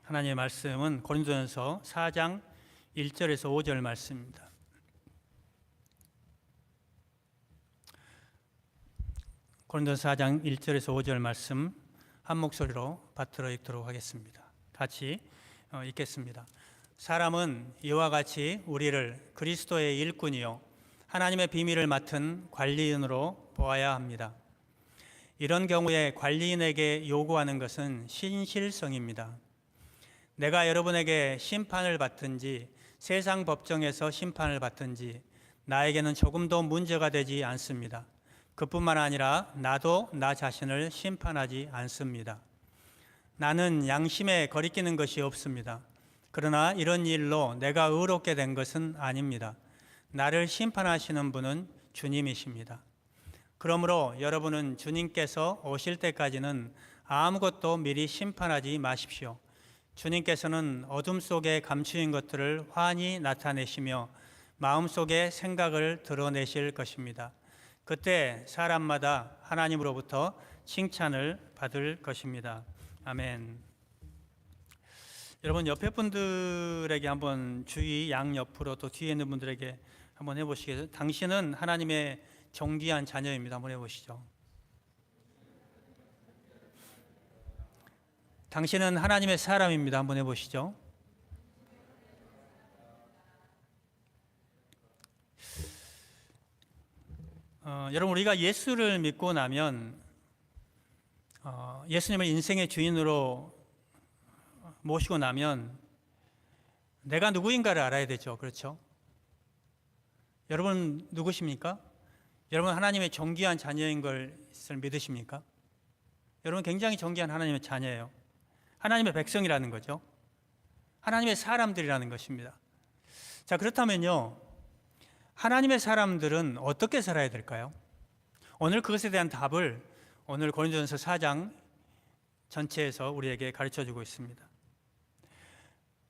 하나님의 말씀은 고린도전서 4장 1절에서 5절 말씀입니다. 고린도전서 4장 1절에서 5절 말씀 한 목소리로 받들어 읽도록 하겠습니다. 같이 읽겠습니다. 사람은 이와 같이 우리를 그리스도의 일꾼이요 하나님의 비밀을 맡은 관리인으로 보아야 합니다. 이런 경우에 관리인에게 요구하는 것은 신실성입니다. 내가 여러분에게 심판을 받든지 세상 법정에서 심판을 받든지 나에게는 조금도 문제가 되지 않습니다. 그뿐만 아니라 나도 나 자신을 심판하지 않습니다. 나는 양심에 거리끼는 것이 없습니다. 그러나 이런 일로 내가 의롭게 된 것은 아닙니다. 나를 심판하시는 분은 주님이십니다. 그러므로 여러분은 주님께서 오실 때까지는 아무것도 미리 심판하지 마십시오. 주님께서는 어둠 속에 감추인 것들을 환히 나타내시며 마음속의 생각을 드러내실 것입니다. 그때 사람마다 하나님으로부터 칭찬을 받을 것입니다. 아멘. 여러분 옆에 분들에게 한번 주위 양옆으로 또 뒤에 있는 분들에게 한번 해보시겠어요? 당신은 하나님의 존귀한 자녀입니다. 한번 해보시죠. 당신은 하나님의 사람입니다. 한번 해보시죠. 여러분 우리가 예수를 믿고 나면 예수님을 인생의 주인으로 모시고 나면 내가 누구인가를 알아야 되죠. 그렇죠? 여러분 누구십니까? 여러분 하나님의 존귀한 자녀인 것을 믿으십니까? 여러분 굉장히 존귀한 하나님의 자녀예요. 하나님의 백성이라는 거죠. 하나님의 사람들이라는 것입니다. 자, 그렇다면요, 하나님의 사람들은 어떻게 살아야 될까요? 오늘 그것에 대한 답을 오늘 고린도전서 4장 전체에서 우리에게 가르쳐주고 있습니다.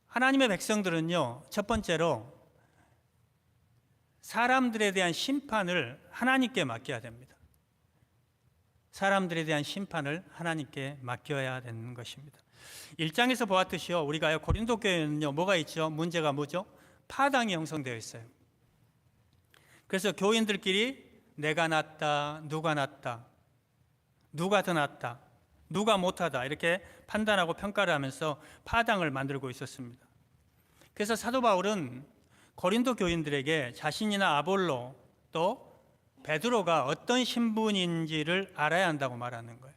하나님의 백성들은요, 첫 번째로 사람들에 대한 심판을 하나님께 맡겨야 됩니다. 사람들에 대한 심판을 하나님께 맡겨야 되는 것입니다. 1장에서 보았듯이요, 우리가 고린도 교회는요, 뭐가 있죠? 문제가 뭐죠? 파당이 형성되어 있어요. 그래서 교인들끼리 내가 낫다, 누가 낫다, 누가 더 낫다, 누가 못하다 이렇게 판단하고 평가를 하면서 파당을 만들고 있었습니다. 그래서 사도 바울은 고린도 교인들에게 자신이나 아볼로 또 베드로가 어떤 신분인지를 알아야 한다고 말하는 거예요.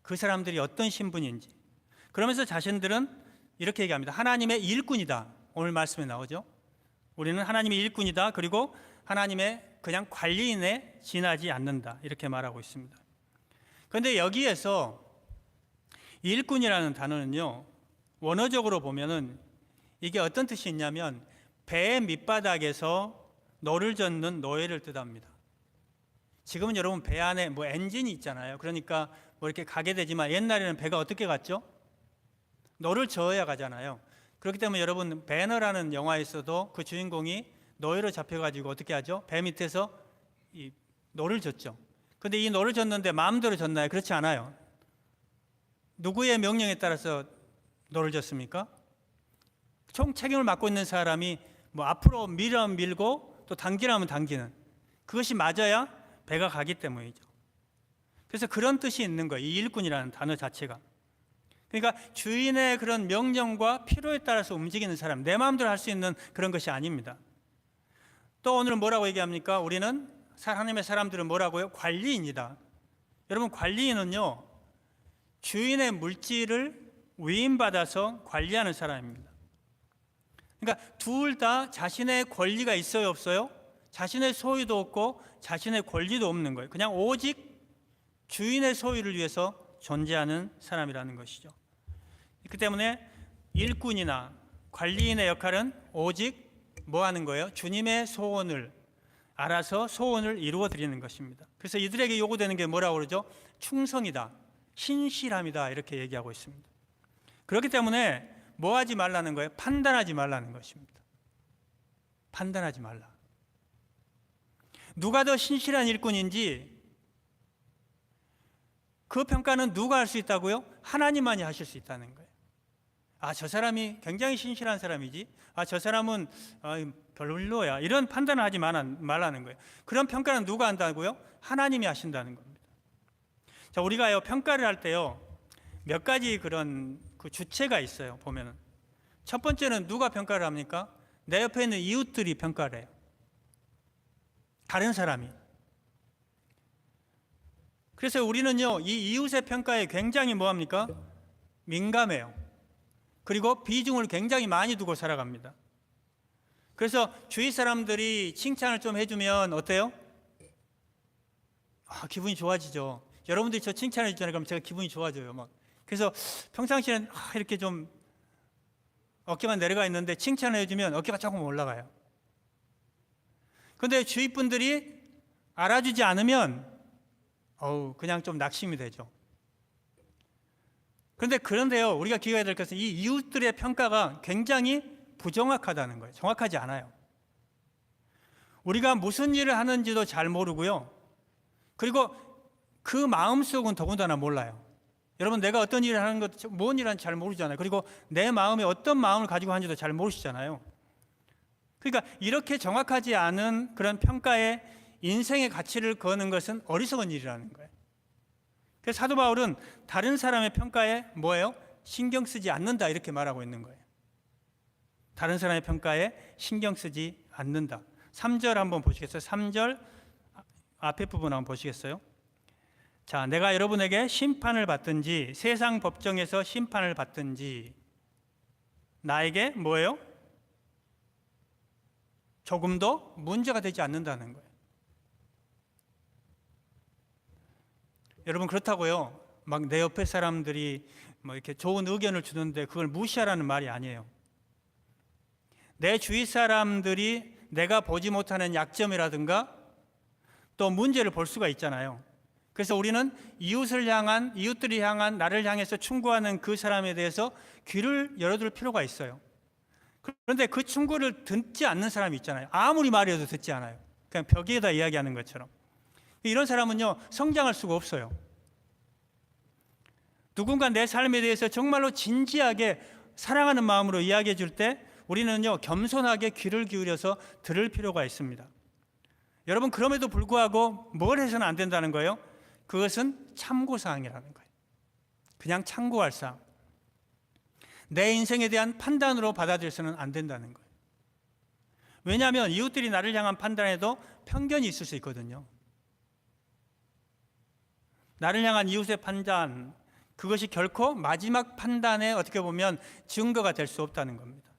그 사람들이 어떤 신분인지. 그러면서 자신들은 이렇게 얘기합니다. 하나님의 일꾼이다. 오늘 말씀에 나오죠. 우리는 하나님의 일꾼이다. 그리고 하나님의 그냥 관리인에 지나지 않는다. 이렇게 말하고 있습니다. 그런데 여기에서 일꾼이라는 단어는요, 원어적으로 보면은 이게 어떤 뜻이 있냐면 배의 밑바닥에서 노를 젓는 노예를 뜻합니다. 지금은 여러분 배 안에 뭐 엔진이 있잖아요. 그러니까 뭐 이렇게 가게 되지만 옛날에는 배가 어떻게 갔죠? 노를 저어야 가잖아요. 그렇기 때문에 여러분 배너라는 영화에서도 그 주인공이 노예로 잡혀가지고 어떻게 하죠? 배 밑에서 이 노를 젓죠. 근데 이 노를 젓는데 마음대로 젓나요? 그렇지 않아요. 누구의 명령에 따라서 노를 젓습니까? 총 책임을 맡고 있는 사람이 뭐 앞으로 밀고 또 당기라면 당기는 그것이 맞아야 배가 가기 때문이죠. 그래서 그런 뜻이 있는 거예요. 이 일꾼이라는 단어 자체가. 그러니까 주인의 그런 명령과 필요에 따라서 움직이는 사람, 내 마음대로 할 수 있는 그런 것이 아닙니다. 또 오늘은 뭐라고 얘기합니까? 우리는 하나님의 사람들은 뭐라고요? 관리인이다. 여러분 관리인은요, 주인의 물질을 위임받아서 관리하는 사람입니다. 그러니까 둘 다 자신의 권리가 있어요, 없어요? 자신의 소유도 없고 자신의 권리도 없는 거예요. 그냥 오직 주인의 소유를 위해서 존재하는 사람이라는 것이죠. 그렇기 때문에 일꾼이나 관리인의 역할은 오직 뭐 하는 거예요? 주님의 소원을 알아서 소원을 이루어 드리는 것입니다. 그래서 이들에게 요구되는 게 뭐라고 그러죠? 충성이다, 신실함이다 이렇게 얘기하고 있습니다. 그렇기 때문에 뭐 하지 말라는 거예요? 판단하지 말라는 것입니다. 판단하지 말라. 누가 더 신실한 일꾼인지 그 평가는 누가 할 수 있다고요? 하나님만이 하실 수 있다는 거예요. 아, 저 사람이 굉장히 신실한 사람이지. 아, 저 사람은 별로야. 이런 판단을 하지 말라는 거예요. 그런 평가는 누가 한다고요? 하나님이 하신다는 겁니다. 자, 우리가요, 평가를 할 때요, 몇 가지 그런 그 주체가 있어요, 보면은. 첫 번째는 누가 평가를 합니까? 내 옆에 있는 이웃들이 평가를 해요. 다른 사람이. 그래서 우리는요, 이 이웃의 평가에 굉장히 뭐합니까? 민감해요. 그리고 비중을 굉장히 많이 두고 살아갑니다. 그래서 주위 사람들이 칭찬을 좀 해주면 어때요? 아, 기분이 좋아지죠. 여러분들이 저 칭찬해 주잖아요. 그럼 제가 기분이 좋아져요. 막. 그래서 평상시에는 이렇게 좀 어깨만 내려가 있는데 칭찬을 해주면 어깨가 조금 올라가요. 그런데 주위 분들이 알아주지 않으면 그냥 좀 낙심이 되죠. 그런데요, 우리가 기억해야 될 것은 이 이웃들의 평가가 굉장히 부정확하다는 거예요. 정확하지 않아요. 우리가 무슨 일을 하는지도 잘 모르고요. 그리고 그 마음속은 더군다나 몰라요. 여러분, 내가 어떤 일을 하는 것, 뭔 일을 하는지 잘 모르잖아요. 그리고 내 마음에 어떤 마음을 가지고 하는지도 잘 모르시잖아요. 그러니까 이렇게 정확하지 않은 그런 평가에 인생의 가치를 거는 것은 어리석은 일이라는 거예요. 그래서 사도 바울은 다른 사람의 평가에 뭐예요? 신경 쓰지 않는다, 이렇게 말하고 있는 거예요. 다른 사람의 평가에 신경 쓰지 않는다. 3절 한번 보시겠어요? 3절 앞에 부분 한번 보시겠어요? 자, 내가 여러분에게 심판을 받든지 세상 법정에서 심판을 받든지 나에게 뭐예요? 조금도 문제가 되지 않는다는 거예요. 여러분, 그렇다고요, 막 내 옆에 사람들이 뭐 이렇게 좋은 의견을 주는데 그걸 무시하라는 말이 아니에요. 내 주위 사람들이 내가 보지 못하는 약점이라든가 또 문제를 볼 수가 있잖아요. 그래서 우리는 이웃들이 향한 나를 향해서 충고하는 그 사람에 대해서 귀를 열어둘 필요가 있어요. 그런데 그 충고를 듣지 않는 사람이 있잖아요. 아무리 말해도 듣지 않아요. 그냥 벽에다 이야기하는 것처럼. 이런 사람은요, 성장할 수가 없어요. 누군가 내 삶에 대해서 정말로 진지하게 사랑하는 마음으로 이야기해 줄 때 우리는요, 겸손하게 귀를 기울여서 들을 필요가 있습니다. 여러분, 그럼에도 불구하고 뭘 해서는 안 된다는 거예요? 그것은 참고사항이라는 거예요. 그냥 참고할 사항. 내 인생에 대한 판단으로 받아들여서는 안 된다는 거예요. 왜냐하면 이웃들이 나를 향한 판단에도 편견이 있을 수 있거든요. 나를 향한 이웃의 판단, 그것이 결코 마지막 판단에 어떻게 보면 증거가 될 수 없다는 겁니다.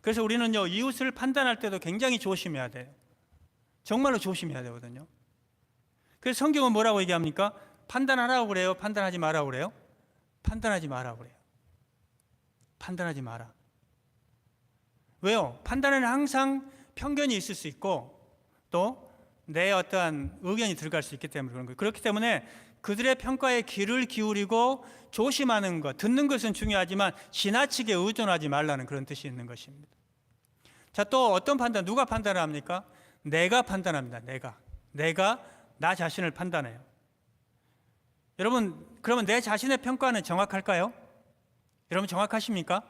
그래서 우리는요, 이웃을 판단할 때도 굉장히 조심해야 돼요. 정말로 조심해야 되거든요. 그래서 성경은 뭐라고 얘기합니까? 판단하라고 그래요? 판단하지 마라고 그래요? 판단하지 마라고 그래요. 판단하지 마라. 왜요? 판단에는 항상 편견이 있을 수 있고 또 내 어떠한 의견이 들어갈 수 있기 때문에 그런 거예요. 그렇기 때문에 그들의 평가에 귀를 기울이고 조심하는 것, 듣는 것은 중요하지만 지나치게 의존하지 말라는 그런 뜻이 있는 것입니다. 자, 또 어떤 판단, 누가 판단을 합니까? 내가 판단합니다. 내가 나 자신을 판단해요. 여러분, 그러면 내 자신의 평가는 정확할까요? 여러분, 정확하십니까?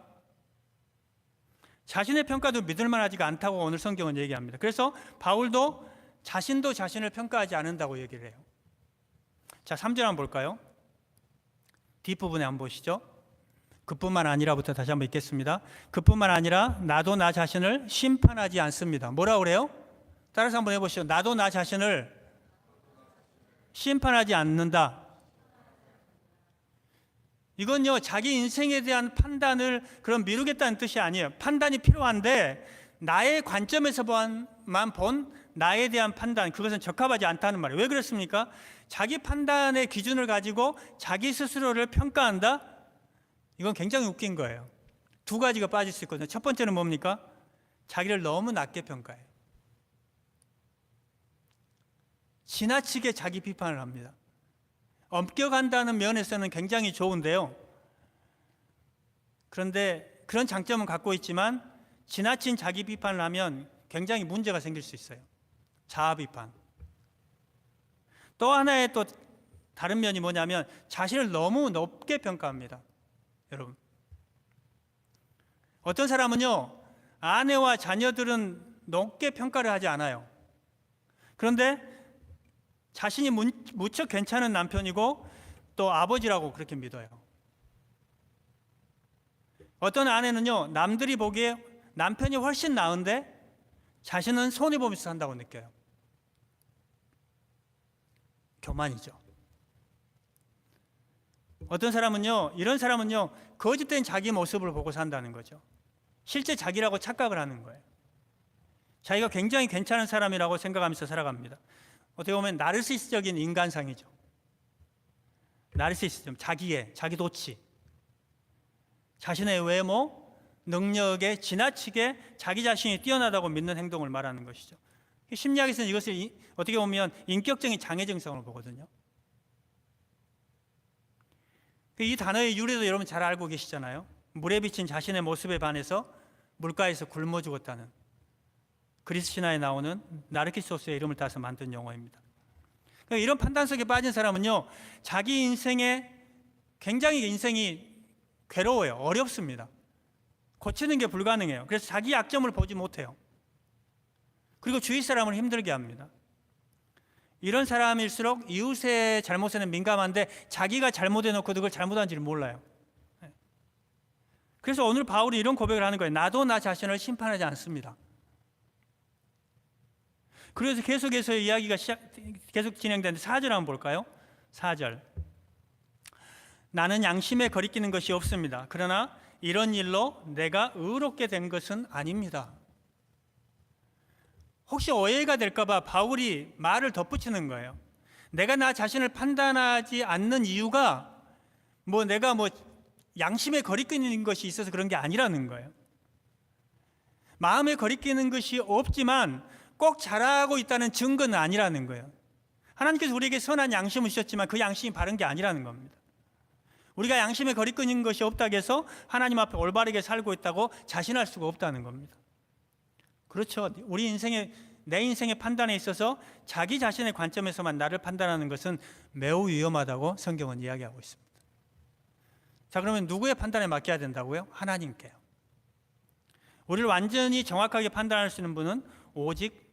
자신의 평가도 믿을만하지가 않다고 오늘 성경은 얘기합니다. 그래서 바울도 자신도 자신을 평가하지 않는다고 얘기를 해요. 자, 3절 한번 볼까요? 뒷부분에 한번 보시죠. 그뿐만 아니라부터 다시 한번 읽겠습니다. 그뿐만 아니라 나도 나 자신을 심판하지 않습니다. 뭐라고 그래요? 따라서 한번 해보시죠. 나도 나 자신을 심판하지 않는다. 이건요, 자기 인생에 대한 판단을 그럼 미루겠다는 뜻이 아니에요. 판단이 필요한데 나의 관점에서만 본 나에 대한 판단, 그것은 적합하지 않다는 말이에요. 왜 그렇습니까? 자기 판단의 기준을 가지고 자기 스스로를 평가한다? 이건 굉장히 웃긴 거예요. 두 가지가 빠질 수 있거든요. 첫 번째는 뭡니까? 자기를 너무 낮게 평가해요. 지나치게 자기 비판을 합니다. 엄격한다는 면에서는 굉장히 좋은데요. 그런데 그런 장점은 갖고 있지만 지나친 자기 비판을 하면 굉장히 문제가 생길 수 있어요. 자아 비판. 또 하나의 또 다른 면이 뭐냐면 자신을 너무 높게 평가합니다. 여러분, 어떤 사람은요, 아내와 자녀들은 높게 평가를 하지 않아요. 그런데 자신이 무척 괜찮은 남편이고 또 아버지라고 그렇게 믿어요. 어떤 아내는요, 남들이 보기에 남편이 훨씬 나은데 자신은 손해보면서 산다고 느껴요. 교만이죠. 어떤 사람은요, 이런 사람은요, 거짓된 자기 모습을 보고 산다는 거죠. 실제 자기라고 착각을 하는 거예요. 자기가 굉장히 괜찮은 사람이라고 생각하면서 살아갑니다. 어떻게 보면 나르시스적인 인간상이죠. 나르시시즘, 자기 도취, 자신의 외모, 능력에 지나치게 자기 자신이 뛰어나다고 믿는 행동을 말하는 것이죠. 심리학에서는 이것을 어떻게 보면 인격적인 장애 증상으로 보거든요. 이 단어의 유래도 여러분 잘 알고 계시잖아요. 물에 비친 자신의 모습에 반해서 물가에서 굶어 죽었다는, 그리스 신화에 나오는 나르키소스의 이름을 따서 만든 용어입니다. 그러니까 이런 판단 속에 빠진 사람은요, 자기 인생에 굉장히 인생이 괴로워요. 어렵습니다. 고치는 게 불가능해요. 그래서 자기 약점을 보지 못해요. 그리고 주위 사람을 힘들게 합니다. 이런 사람일수록 이웃의 잘못에는 민감한데 자기가 잘못해놓고 그걸 잘못한지를 몰라요. 그래서 오늘 바울이 이런 고백을 하는 거예요. 나도 나 자신을 심판하지 않습니다. 그래서 계속해서 이야기가 계속 진행되는데 4절 한번 볼까요? 4절. 나는 양심에 거리끼는 것이 없습니다. 그러나 이런 일로 내가 의롭게 된 것은 아닙니다. 혹시 오해가 될까 봐 바울이 말을 덧붙이는 거예요. 내가 나 자신을 판단하지 않는 이유가 내가 양심에 거리끼는 것이 있어서 그런 게 아니라는 거예요. 마음에 거리끼는 것이 없지만 꼭 잘하고 있다는 증거는 아니라는 거예요. 하나님께서 우리에게 선한 양심을 주셨지만 그 양심이 바른 게 아니라는 겁니다. 우리가 양심에 거리끼는 것이 없다고 해서 하나님 앞에 올바르게 살고 있다고 자신할 수가 없다는 겁니다. 그렇죠. 내 인생의 판단에 있어서 자기 자신의 관점에서만 나를 판단하는 것은 매우 위험하다고 성경은 이야기하고 있습니다. 자, 그러면 누구의 판단에 맡겨야 된다고요? 하나님께요. 우리를 완전히 정확하게 판단할 수 있는 분은 오직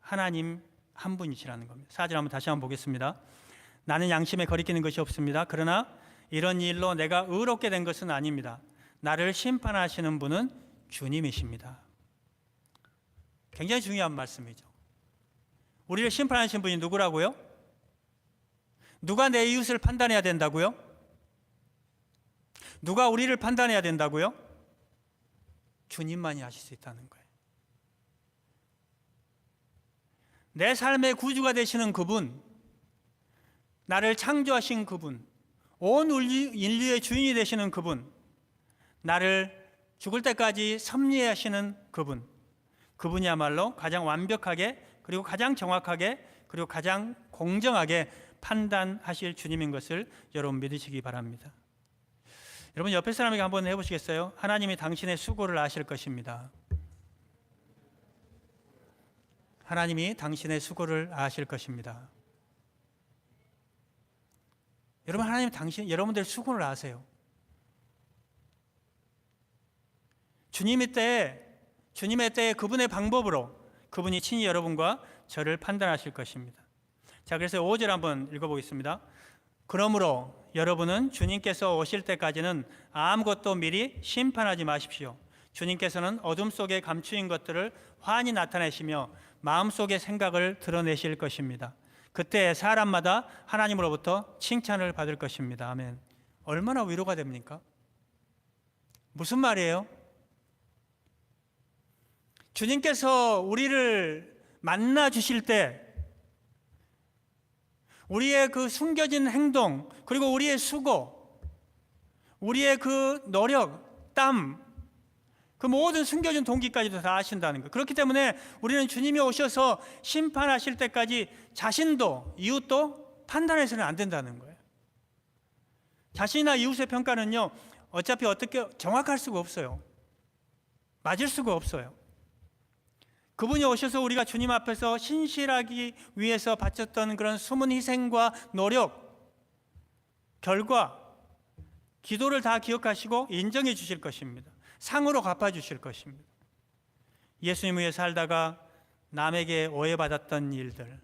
하나님 한 분이시라는 겁니다. 4절 한번 다시 한번 보겠습니다. 나는 양심에 거리끼는 것이 없습니다. 그러나 이런 일로 내가 의롭게 된 것은 아닙니다. 나를 심판하시는 분은 주님이십니다. 굉장히 중요한 말씀이죠. 우리를 심판하시는 분이 누구라고요? 누가 내 이웃을 판단해야 된다고요? 누가 우리를 판단해야 된다고요? 주님만이 하실 수 있다는 거예요. 내 삶의 구주가 되시는 그분, 나를 창조하신 그분, 온 인류의 주인이 되시는 그분, 나를 죽을 때까지 섭리하시는 그분, 그분이야말로 가장 완벽하게 그리고 가장 정확하게 그리고 가장 공정하게 판단하실 주님인 것을 여러분 믿으시기 바랍니다. 여러분 옆에 사람에게 한번 해보시겠어요? 하나님이 당신의 수고를 아실 것입니다. 하나님이 당신의 수고를 아실 것입니다. 여러분, 하나님 여러분들 수고를 아세요. 주님의 때에 그분의 방법으로 그분이 친히 여러분과 저를 판단하실 것입니다. 자, 그래서 5절 한번 읽어보겠습니다. 그러므로 여러분은 주님께서 오실 때까지는 아무것도 미리 심판하지 마십시오. 주님께서는 어둠 속에 감추인 것들을 환히 나타내시며 마음속의 생각을 드러내실 것입니다. 그때 사람마다 하나님으로부터 칭찬을 받을 것입니다. 아멘. 얼마나 위로가 됩니까? 무슨 말이에요? 주님께서 우리를 만나 주실 때 우리의 그 숨겨진 행동, 그리고 우리의 수고, 우리의 그 노력, 땀, 그 모든 숨겨진 동기까지도 다 아신다는 거예요. 그렇기 때문에 우리는 주님이 오셔서 심판하실 때까지 자신도 이웃도 판단해서는 안 된다는 거예요. 자신이나 이웃의 평가는요, 어차피 어떻게 정확할 수가 없어요. 맞을 수가 없어요. 그분이 오셔서 우리가 주님 앞에서 신실하기 위해서 바쳤던 그런 숨은 희생과 노력, 결과, 기도를 다 기억하시고 인정해 주실 것입니다. 상으로 갚아주실 것입니다. 예수님 위해 살다가 남에게 오해받았던 일들,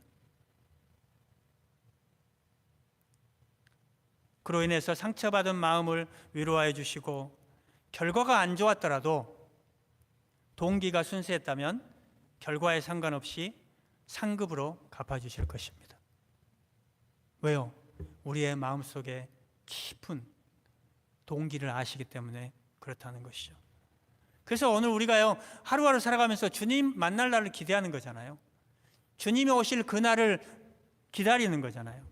그로 인해서 상처받은 마음을 위로하여 주시고, 결과가 안 좋았더라도 동기가 순수했다면 결과에 상관없이 상급으로 갚아주실 것입니다. 왜요? 우리의 마음속에 깊은 동기를 아시기 때문에 그렇다는 것이죠. 그래서 오늘 우리가요, 하루하루 살아가면서 주님 만날 날을 기대하는 거잖아요. 주님이 오실 그날을 기다리는 거잖아요.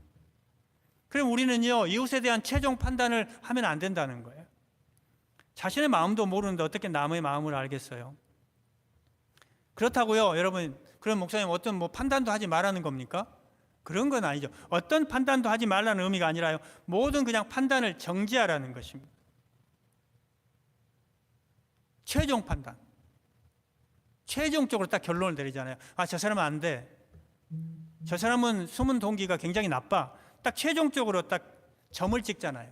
그럼 우리는요, 이웃에 대한 최종 판단을 하면 안 된다는 거예요. 자신의 마음도 모르는데 어떻게 남의 마음을 알겠어요? 그렇다고요, 여러분, 그럼 목사님 어떤 판단도 하지 말라는 겁니까? 그런 건 아니죠. 어떤 판단도 하지 말라는 의미가 아니라요, 모든 그냥 판단을 정지하라는 것입니다. 최종 판단, 최종적으로 딱 결론을 내리잖아요. 아, 저 사람은 안 돼, 저 사람은 숨은 동기가 굉장히 나빠, 딱 최종적으로 딱 점을 찍잖아요.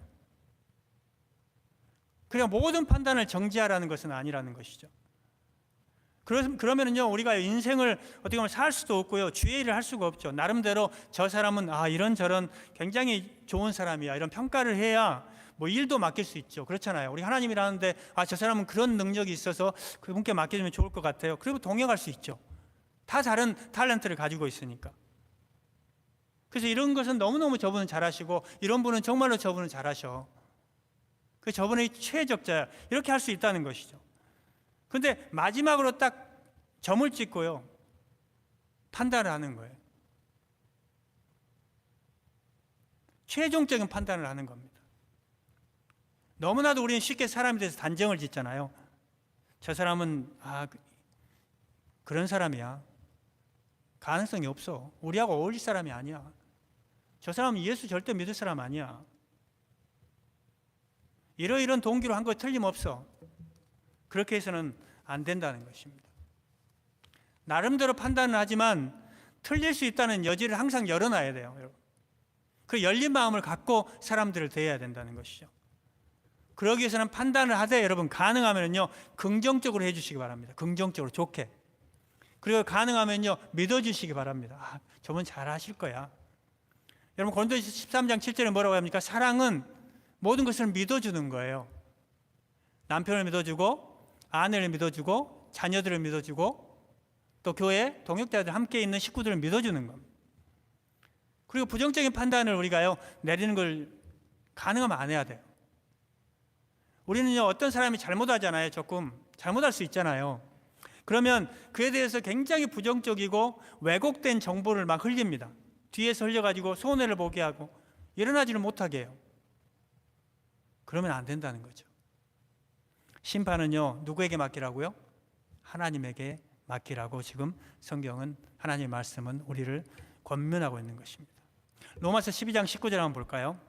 그냥 모든 판단을 정지하라는 것은 아니라는 것이죠. 그러면은요, 우리가 인생을 어떻게 보면 살 수도 없고요, 주의 일을 할 수가 없죠. 나름대로 저 사람은 이런저런 굉장히 좋은 사람이야, 이런 평가를 해야 일도 맡길 수 있죠. 그렇잖아요. 우리 하나님이라는데 저 사람은 그런 능력이 있어서 그분께 맡겨주면 좋을 것 같아요. 그리고 동역할 수 있죠. 다 다른 탤런트를 가지고 있으니까. 그래서 이런 것은 너무너무 저분은 잘하시고, 이런 분은 정말로 저분은 잘하셔, 그 저분의 최적자야, 이렇게 할 수 있다는 것이죠. 그런데 마지막으로 딱 점을 찍고요, 판단을 하는 거예요. 최종적인 판단을 하는 겁니다. 너무나도 우리는 쉽게 사람에 대해서 단정을 짓잖아요. 저 사람은 그런 사람이야, 가능성이 없어, 우리하고 어울릴 사람이 아니야, 저 사람은 예수 절대 믿을 사람 아니야, 이런 동기로 한 거 틀림없어. 그렇게 해서는 안 된다는 것입니다. 나름대로 판단을 하지만 틀릴 수 있다는 여지를 항상 열어놔야 돼요, 여러분. 그 열린 마음을 갖고 사람들을 대해야 된다는 것이죠. 그러기 위해서는 판단을 하되, 여러분, 가능하면요, 긍정적으로 해주시기 바랍니다. 긍정적으로, 좋게. 그리고 가능하면요, 믿어주시기 바랍니다. 저분 잘하실 거야. 여러분, 고린도서 13장 7절에 뭐라고 합니까? 사랑은 모든 것을 믿어주는 거예요. 남편을 믿어주고, 아내를 믿어주고, 자녀들을 믿어주고, 또 교회 동역자들 함께 있는 식구들을 믿어주는 겁니다. 그리고 부정적인 판단을 우리가요, 내리는 걸 가능하면 안 해야 돼요. 우리는요, 어떤 사람이 잘못하잖아요. 조금 잘못할 수 있잖아요. 그러면 그에 대해서 굉장히 부정적이고 왜곡된 정보를 막 흘립니다. 뒤에서 흘려가지고 손해를 보게 하고 일어나지를 못하게 해요. 그러면 안 된다는 거죠. 심판은요, 누구에게 맡기라고요? 하나님에게 맡기라고 지금 성경은, 하나님의 말씀은 우리를 권면하고 있는 것입니다. 로마서 12장 19절 한번 볼까요?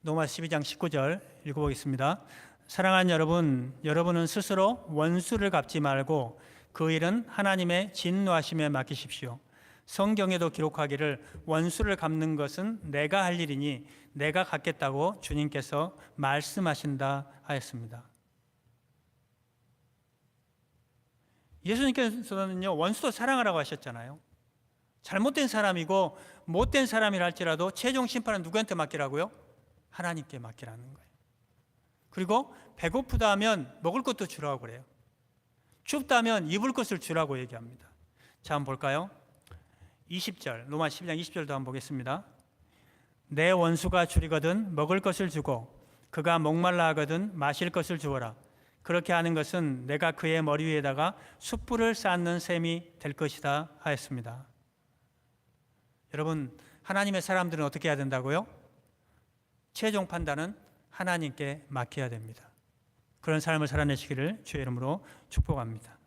로마서 12장 19절 읽어보겠습니다. 사랑하는 여러분, 여러분은 스스로 원수를 갚지 말고 그 일은 하나님의 진노하심에 맡기십시오. 성경에도 기록하기를 원수를 갚는 것은 내가 할 일이니 내가 갚겠다고 주님께서 말씀하신다 하였습니다. 예수님께서는요, 원수도 사랑하라고 하셨잖아요. 잘못된 사람이고 못된 사람이라 할지라도 최종 심판은 누구한테 맡기라고요? 하나님께 맡기라는 거예요. 그리고 배고프다 하면 먹을 것도 주라고 그래요. 춥다면 입을 것을 주라고 얘기합니다. 자, 한번 볼까요? 20절, 로마 12장 20절도 한번 보겠습니다. 내 원수가 줄이거든 먹을 것을 주고 그가 목말라 하거든 마실 것을 주어라. 그렇게 하는 것은 내가 그의 머리 위에다가 숯불을 쌓는 셈이 될 것이다 하였습니다. 여러분, 하나님의 사람들은 어떻게 해야 된다고요? 최종 판단은 하나님께 맡겨야 됩니다. 그런 삶을 살아내시기를 주의 이름으로 축복합니다.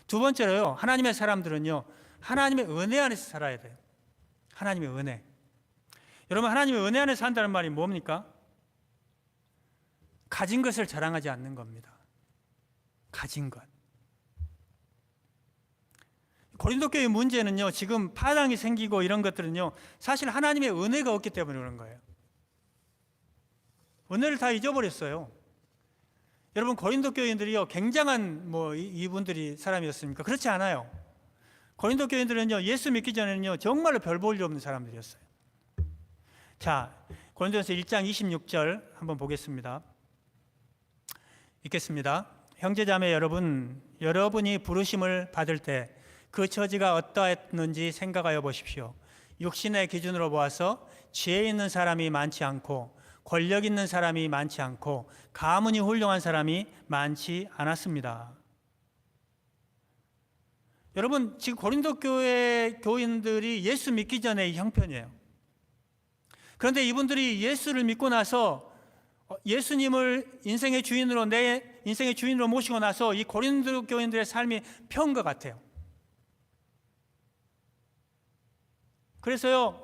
두 번째로요, 하나님의 사람들은요, 하나님의 은혜 안에서 살아야 돼요. 하나님의 은혜. 여러분, 하나님의 은혜 안에서 산다는 말이 뭡니까? 가진 것을 자랑하지 않는 겁니다. 가진 것. 고린도 교회 문제는요, 지금 파당이 생기고 이런 것들은요, 사실 하나님의 은혜가 없기 때문에 그런 거예요. 은혜를 다 잊어버렸어요. 여러분 고린도 교인들이요 굉장한 이분들이 사람이었습니까? 그렇지 않아요. 고린도 교인들은요 예수 믿기 전에는요 정말로 별 볼 일 없는 사람들이었어요. 자, 고린도전서 1장 26절 한번 보겠습니다. 읽겠습니다. 형제자매 여러분, 여러분이 부르심을 받을 때 그 처지가 어떠했는지 생각하여 보십시오. 육신의 기준으로 보아서 지혜 있는 사람이 많지 않고 권력 있는 사람이 많지 않고 가문이 훌륭한 사람이 많지 않았습니다. 여러분, 지금 고린도 교회 교인들이 예수 믿기 전의 형편이에요. 그런데 이분들이 예수를 믿고 나서 예수님을 인생의 주인으로, 내 인생의 주인으로 모시고 나서 이 고린도 교인들의 삶이 편한 것 같아요. 그래서요,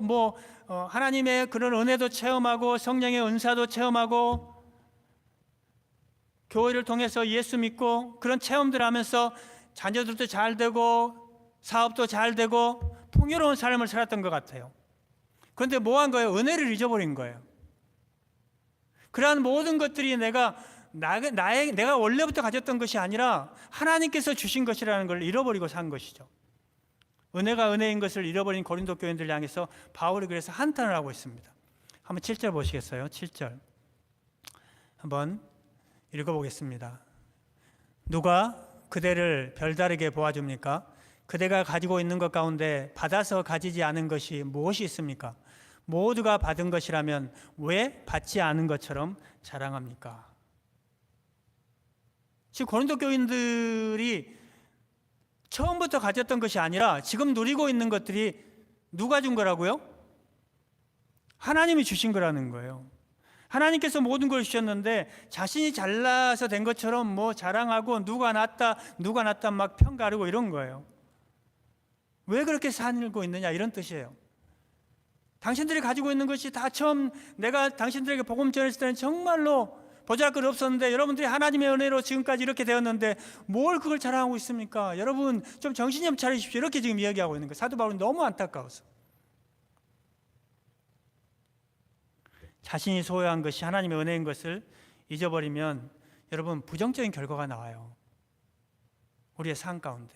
하나님의 그런 은혜도 체험하고 성령의 은사도 체험하고 교회를 통해서 예수 믿고 그런 체험들 하면서 자녀들도 잘 되고 사업도 잘 되고 풍요로운 삶을 살았던 것 같아요. 그런데 뭐 한 거예요? 은혜를 잊어버린 거예요. 그러한 모든 것들이 내가 원래부터 가졌던 것이 아니라 하나님께서 주신 것이라는 걸 잃어버리고 산 것이죠. 은혜가 은혜인 것을 잃어버린 고린도 교인들 향해서 바울이 그래서 한탄을 하고 있습니다. 한번 7절 보시겠어요? 7절 한번 읽어보겠습니다. 누가 그대를 별다르게 보아줍니까? 그대가 가지고 있는 것 가운데 받아서 가지지 않은 것이 무엇이 있습니까? 모두가 받은 것이라면 왜 받지 않은 것처럼 자랑합니까? 지금 고린도 교인들이 처음부터 가졌던 것이 아니라 지금 누리고 있는 것들이 누가 준 거라고요? 하나님이 주신 거라는 거예요. 하나님께서 모든 걸 주셨는데 자신이 잘나서 된 것처럼 자랑하고 누가 낫다 막 평가하고 이런 거예요. 왜 그렇게 살고 있느냐 이런 뜻이에요. 당신들이 가지고 있는 것이 다 처음 내가 당신들에게 복음 전했을 때는 정말로 보잘것 없었는데 여러분들이 하나님의 은혜로 지금까지 이렇게 되었는데 뭘 그걸 자랑하고 있습니까? 여러분 좀 정신 좀 차리십시오. 이렇게 지금 이야기하고 있는 거예요. 사도 바울은 너무 안타까워서. 자신이 소유한 것이 하나님의 은혜인 것을 잊어버리면 여러분 부정적인 결과가 나와요. 우리의 삶 가운데.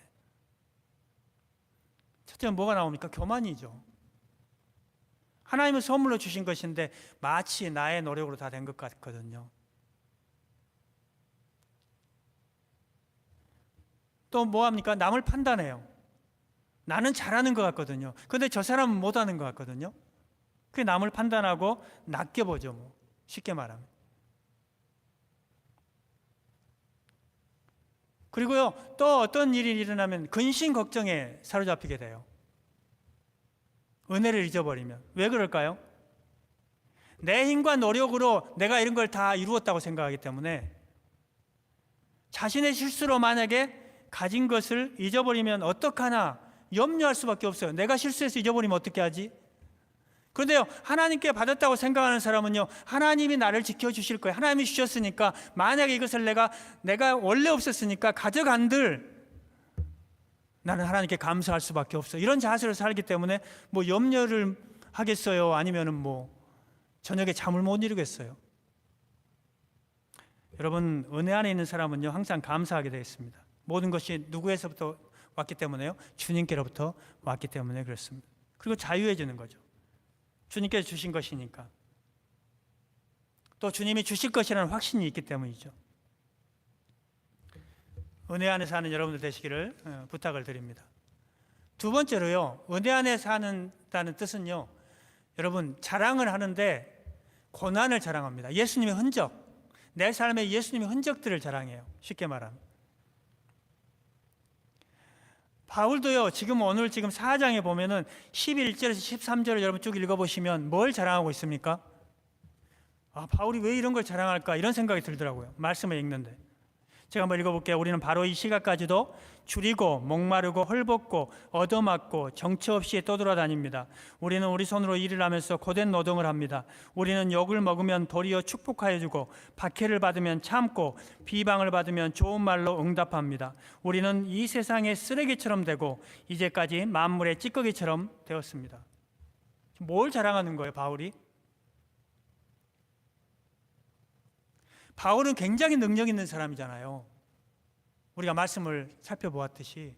첫째는 뭐가 나옵니까? 교만이죠. 하나님은 선물로 주신 것인데 마치 나의 노력으로 다 된 것 같거든요. 또 뭐합니까? 남을 판단해요. 나는 잘하는 것 같거든요. 그런데 저 사람은 못하는 것 같거든요. 그 남을 판단하고 낮게 보죠. 쉽게 말하면. 그리고요 또 어떤 일이 일어나면 근심 걱정에 사로잡히게 돼요. 은혜를 잊어버리면. 왜 그럴까요? 내 힘과 노력으로 내가 이런 걸 다 이루었다고 생각하기 때문에 자신의 실수로 만약에 가진 것을 잊어버리면 어떡하나 염려할 수밖에 없어요. 내가 실수해서 잊어버리면 어떻게 하지? 그런데요 하나님께 받았다고 생각하는 사람은요 하나님이 나를 지켜주실 거예요. 하나님이 주셨으니까 만약에 이것을 내가 원래 없었으니까 가져간들 나는 하나님께 감사할 수밖에 없어요. 이런 자세로 살기 때문에 염려를 하겠어요? 아니면은 저녁에 잠을 못 이루겠어요? 여러분 은혜 안에 있는 사람은요 항상 감사하게 되어 있습니다. 모든 것이 누구에서부터 왔기 때문에요? 주님께로부터 왔기 때문에 그렇습니다. 그리고 자유해지는 거죠. 주님께서 주신 것이니까. 또 주님이 주실 것이라는 확신이 있기 때문이죠. 은혜 안에 사는 여러분들 되시기를 부탁을 드립니다. 두 번째로요, 은혜 안에 사는다는 뜻은요, 여러분 자랑을 하는데 고난을 자랑합니다. 예수님의 흔적, 내 삶에 예수님의 흔적들을 자랑해요. 쉽게 말하면. 바울도요, 오늘 4장에 보면은 11절에서 13절을 여러분 쭉 읽어보시면 뭘 자랑하고 있습니까? 바울이 왜 이런 걸 자랑할까? 이런 생각이 들더라고요. 말씀을 읽는데. 제가 한번 읽어볼게요. 우리는 바로 이 시각까지도 줄이고 목마르고 헐벗고 얻어맞고 정처 없이 떠돌아다닙니다. 우리는 우리 손으로 일을 하면서 고된 노동을 합니다. 우리는 욕을 먹으면 도리어 축복하여 주고 박해를 받으면 참고 비방을 받으면 좋은 말로 응답합니다. 우리는 이 세상의 쓰레기처럼 되고 이제까지 만물의 찌꺼기처럼 되었습니다. 뭘 자랑하는 거예요, 바울이? 바울은 굉장히 능력 있는 사람이잖아요. 우리가 말씀을 살펴보았듯이.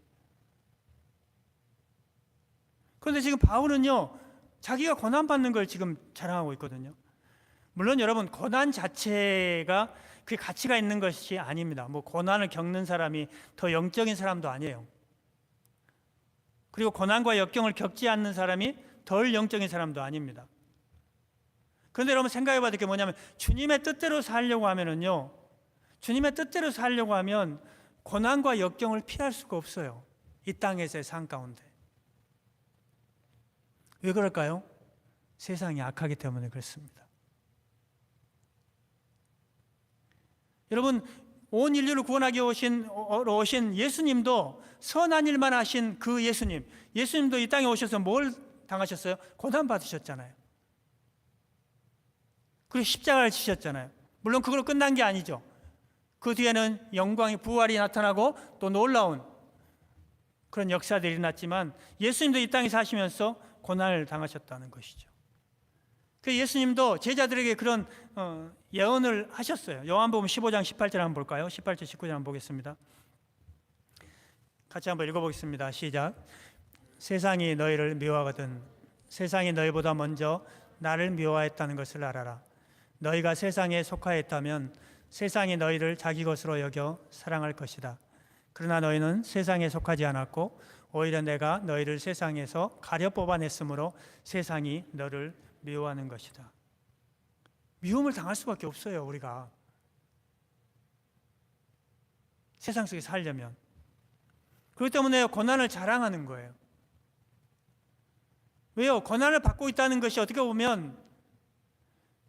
그런데 지금 바울은요, 자기가 고난받는 걸 지금 자랑하고 있거든요. 물론 여러분, 고난 자체가 그 가치가 있는 것이 아닙니다. 뭐 고난을 겪는 사람이 더 영적인 사람도 아니에요. 그리고 고난과 역경을 겪지 않는 사람이 덜 영적인 사람도 아닙니다. 그런데 여러분 생각해 봐야 될 게 뭐냐면, 주님의 뜻대로 살려고 하면은요, 주님의 뜻대로 살려고 하면 고난과 역경을 피할 수가 없어요. 이 땅에서의 삶 가운데. 왜 그럴까요? 세상이 악하기 때문에 그렇습니다. 여러분, 온 인류를 구원하기 오신 예수님도, 선한 일만 하신 그 예수님도 이 땅에 오셔서 뭘 당하셨어요? 고난 받으셨잖아요. 그리고 십자가를 지셨잖아요. 물론 그걸로 끝난 게 아니죠. 그 뒤에는 영광의 부활이 나타나고 또 놀라운 그런 역사들이 일어났지만, 예수님도 이 땅에 사시면서 고난을 당하셨다는 것이죠. 그 예수님도 제자들에게 그런 예언을 하셨어요. 요한복음 15장 18절 한번 볼까요? 18절 19절 한번 보겠습니다. 같이 한번 읽어보겠습니다. 시작. 세상이 너희를 미워하거든 세상이 너희보다 먼저 나를 미워했다는 것을 알아라. 너희가 세상에 속하였다면 세상이 너희를 자기 것으로 여겨 사랑할 것이다. 그러나 너희는 세상에 속하지 않았고 오히려 내가 너희를 세상에서 가려 뽑아냈으므로 세상이 너를 미워하는 것이다. 미움을 당할 수밖에 없어요. 우리가 세상 속에 살려면. 그렇기 때문에 고난을 자랑하는 거예요. 왜요? 고난을 받고 있다는 것이 어떻게 보면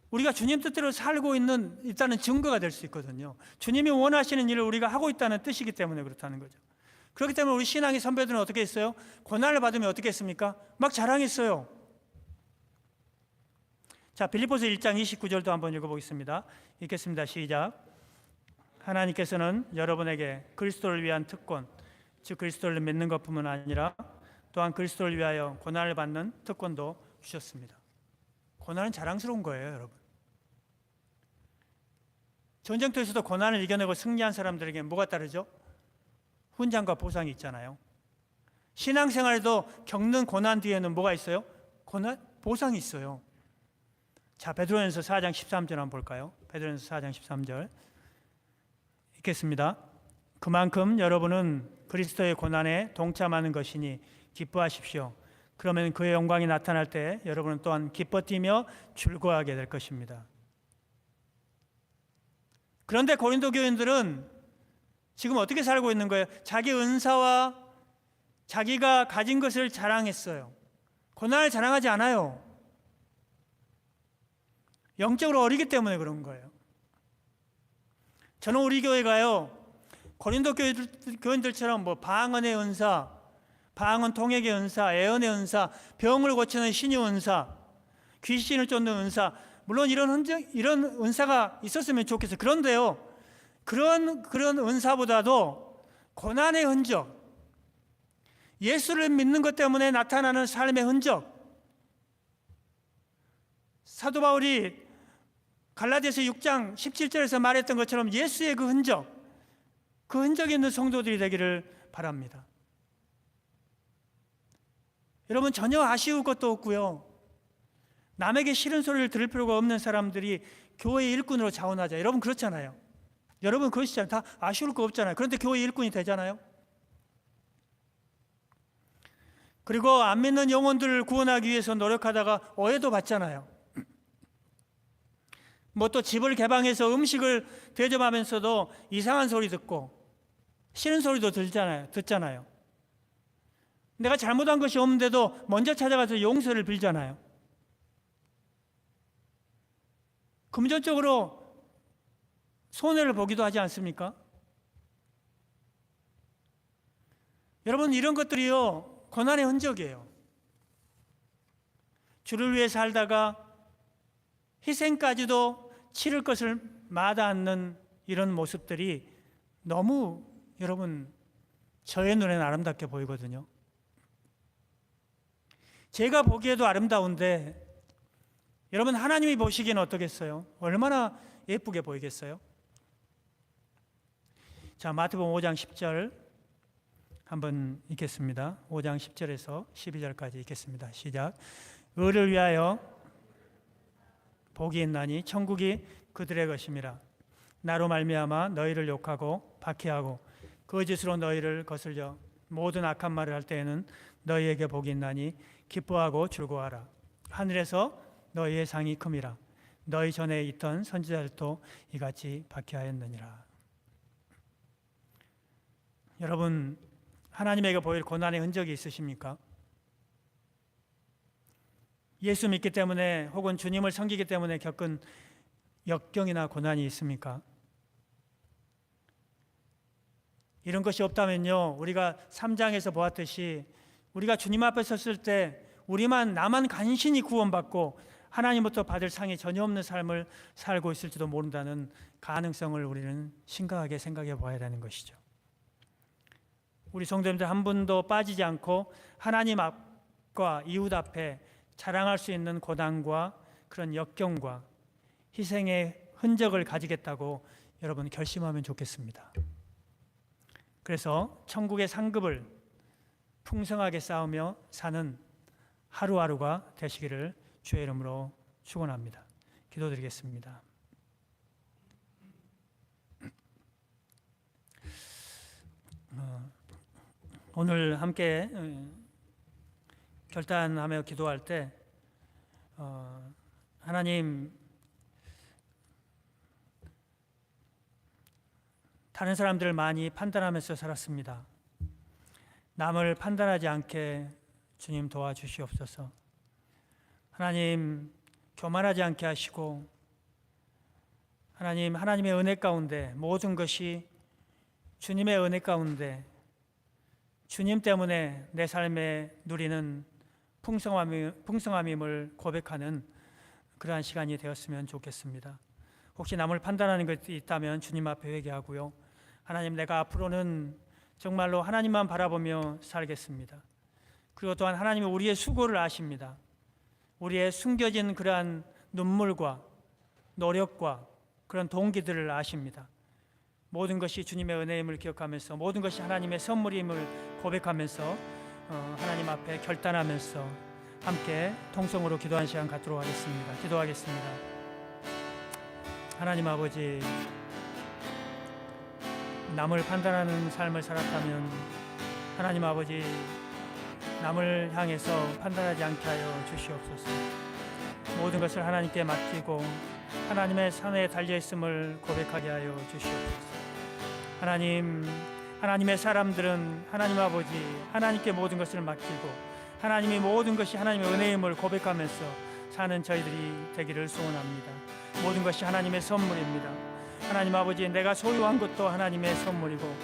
우리가 주님 뜻대로 살고 있다는 증거가 될 수 있거든요. 주님이 원하시는 일을 우리가 하고 있다는 뜻이기 때문에 그렇다는 거죠. 그렇기 때문에 우리 신앙의 선배들은 어떻게 했어요? 고난을 받으면 어떻게 했습니까? 막 자랑했어요. 자, 빌립보서 1장 29절도 한번 읽어보겠습니다. 읽겠습니다. 시작. 하나님께서는 여러분에게 그리스도를 위한 특권, 즉 그리스도를 믿는 것뿐만 아니라 또한 그리스도를 위하여 고난을 받는 특권도 주셨습니다. 고난은 자랑스러운 거예요, 여러분. 전쟁터에서도 고난을 이겨내고 승리한 사람들에게 뭐가 따르죠? 훈장과 보상이 있잖아요. 신앙생활에도 겪는 고난 뒤에는 뭐가 있어요? 보상이 있어요. 자, 베드로전서 4장 13절 한번 볼까요? 베드로전서 4장 13절 읽겠습니다. 그만큼 여러분은 그리스도의 고난에 동참하는 것이니 기뻐하십시오. 그러면 그의 영광이 나타날 때 여러분은 또한 기뻐 뛰며 즐거워하게 될 것입니다. 그런데 고린도 교인들은 지금 어떻게 살고 있는 거예요? 자기 은사와 자기가 가진 것을 자랑했어요. 고난을 자랑하지 않아요. 영적으로 어리기 때문에 그런 거예요. 저는 우리 교회가요, 고린도 교인들처럼 뭐 방언의 은사, 방언 통역의 은사, 예언의 은사, 병을 고치는 신유 은사, 귀신을 쫓는 은사, 물론 이런 은사가 있었으면 좋겠어요. 그런데요, 그런 은사보다도 고난의 흔적, 예수를 믿는 것 때문에 나타나는 삶의 흔적, 사도 바울이 갈라디아서 6장 17절에서 말했던 것처럼 예수의 그 흔적이 있는 성도들이 되기를 바랍니다. 여러분, 전혀 아쉬울 것도 없고요, 남에게 싫은 소리를 들을 필요가 없는 사람들이 교회의 일꾼으로 자원하자. 여러분 그렇잖아요. 여러분 그러시잖아요. 다 아쉬울 거 없잖아요. 그런데 교회의 일꾼이 되잖아요. 그리고 안 믿는 영혼들을 구원하기 위해서 노력하다가 오해도 받잖아요. 뭐 또 집을 개방해서 음식을 대접하면서도 이상한 소리 듣고 싫은 소리도 듣잖아요. 내가 잘못한 것이 없는데도 먼저 찾아가서 용서를 빌잖아요. 금전적으로 손해를 보기도 하지 않습니까? 여러분, 이런 것들이요, 고난의 흔적이에요. 주를 위해 살다가 희생까지도 치를 것을 마다 않는 이런 모습들이 너무 여러분 저의 눈에는 아름답게 보이거든요. 제가 보기에도 아름다운데 여러분 하나님이 보시기에는 어떻겠어요? 얼마나 예쁘게 보이겠어요? 자, 마태복음 5장 10절 한번 읽겠습니다. 5장 10절에서 12절까지 읽겠습니다. 시작. 의를 위하여 복이 있나니 천국이 그들의 것임이라. 나로 말미암아 너희를 욕하고 박해하고 거짓으로 너희를 거슬려 모든 악한 말을 할 때에는 너희에게 복이 있나니 기뻐하고 즐거워하라. 하늘에서 너희의 상이 큼이라. 너희 전에 있던 선지자들도 이같이 박해하였느니라. 여러분, 하나님에게 보일 고난의 흔적이 있으십니까? 예수 믿기 때문에 혹은 주님을 섬기기 때문에 겪은 역경이나 고난이 있습니까? 이런 것이 없다면요, 우리가 3장에서 보았듯이 우리가 주님 앞에 섰을 때 나만 간신히 구원받고 하나님부터 받을 상이 전혀 없는 삶을 살고 있을지도 모른다는 가능성을 우리는 심각하게 생각해 봐야 되는 것이죠. 우리 성도님들 한 분도 빠지지 않고 하나님 앞과 이웃 앞에 자랑할 수 있는 고난과 그런 역경과 희생의 흔적을 가지겠다고 여러분 결심하면 좋겠습니다. 그래서 천국의 상급을 풍성하게 쌓으며 사는 하루하루가 되시기를 주의 이름으로 축원합니다. 기도드리겠습니다. 오늘 함께 결단하며 기도할 때 하나님, 다른 사람들을 많이 판단하면서 살았습니다. 남을 판단하지 않게 주님 도와주시옵소서. 하나님, 교만하지 않게 하시고 하나님의 은혜 가운데 모든 것이 주님의 은혜 가운데 주님 때문에 내 삶에 누리는 풍성함임을 고백하는 그러한 시간이 되었으면 좋겠습니다. 혹시 남을 판단하는 것이 있다면 주님 앞에 회개하고요. 하나님, 내가 앞으로는 정말로 하나님만 바라보며 살겠습니다. 그리고 또한 하나님은 우리의 수고를 아십니다. 우리의 숨겨진 그러한 눈물과 노력과 그런 동기들을 아십니다. 모든 것이 주님의 은혜임을 기억하면서 모든 것이 하나님의 선물임을 고백하면서 하나님 앞에 결단하면서 함께 통성으로 기도하는 시간 갖도록 하겠습니다. 기도하겠습니다. 하나님 아버지, 남을 판단하는 삶을 살았다면 하나님 아버지, 남을 향해서 판단하지 않게 하여 주시옵소서. 모든 것을 하나님께 맡기고 하나님의 산에 달려있음을 고백하게 하여 주시옵소서. 하나님의 사람들은 하나님 아버지, 하나님께 모든 것을 맡기고 하나님이 모든 것이 하나님의 은혜임을 고백하면서 사는 저희들이 되기를 소원합니다. 모든 것이 하나님의 선물입니다. 하나님 아버지, 내가 소유한 것도 하나님의 선물이고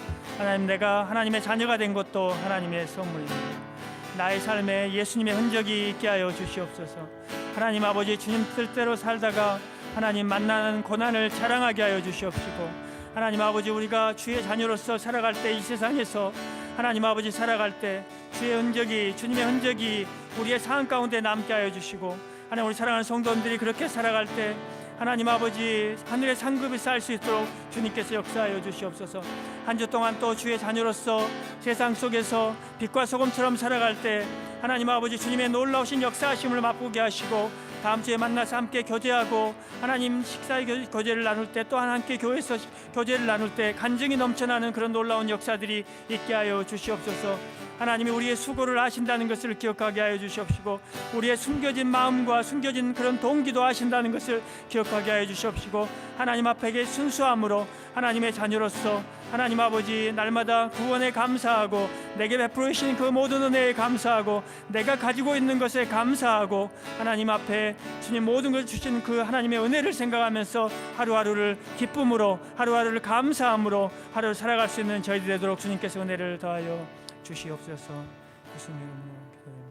내가 하나님의 자녀가 된 것도 하나님의 선물입니다. 나의 삶에 예수님의 흔적이 있게 하여 주시옵소서. 하나님 아버지, 주님 뜻대로 살다가 하나님 만나는 고난을 자랑하게 하여 주시옵시고, 하나님 아버지, 우리가 주의 자녀로서 살아갈 때 이 세상에서 하나님 아버지 살아갈 때 주의 흔적이, 주님의 흔적이 우리의 삶 가운데 남게 하여 주시고, 하나님, 우리 사랑하는 성도님들이 그렇게 살아갈 때 하나님 아버지 하늘의 상급이 쌓일 수 있도록 주님께서 역사하여 주시옵소서. 한 주 동안 또 주의 자녀로서 세상 속에서 빛과 소금처럼 살아갈 때 하나님 아버지 주님의 놀라우신 역사하심을 맛보게 하시고, 다음 주에 만나서 함께 교제하고 하나님 식사의 교제를 나눌 때, 또한 함께 교회에서 교제를 나눌 때 간증이 넘쳐나는 그런 놀라운 역사들이 있게 하여 주시옵소서. 하나님이 우리의 수고를 아신다는 것을 기억하게 하여 주시옵시고, 우리의 숨겨진 마음과 숨겨진 그런 동기도 아신다는 것을 기억하게 하여 주시옵시고, 하나님 앞에 순수함으로 하나님의 자녀로서 하나님 아버지 날마다 구원에 감사하고 내게 베풀어 주신 그 모든 은혜에 감사하고 내가 가지고 있는 것에 감사하고 하나님 앞에 주님 모든 것을 주신 그 하나님의 은혜를 생각하면서 하루하루를 기쁨으로, 하루하루를 감사함으로 하루를 살아갈 수 있는 저희들 되도록 주님께서 은혜를 더하여 주시옵소서. 예수님 이름으로 기도합니다.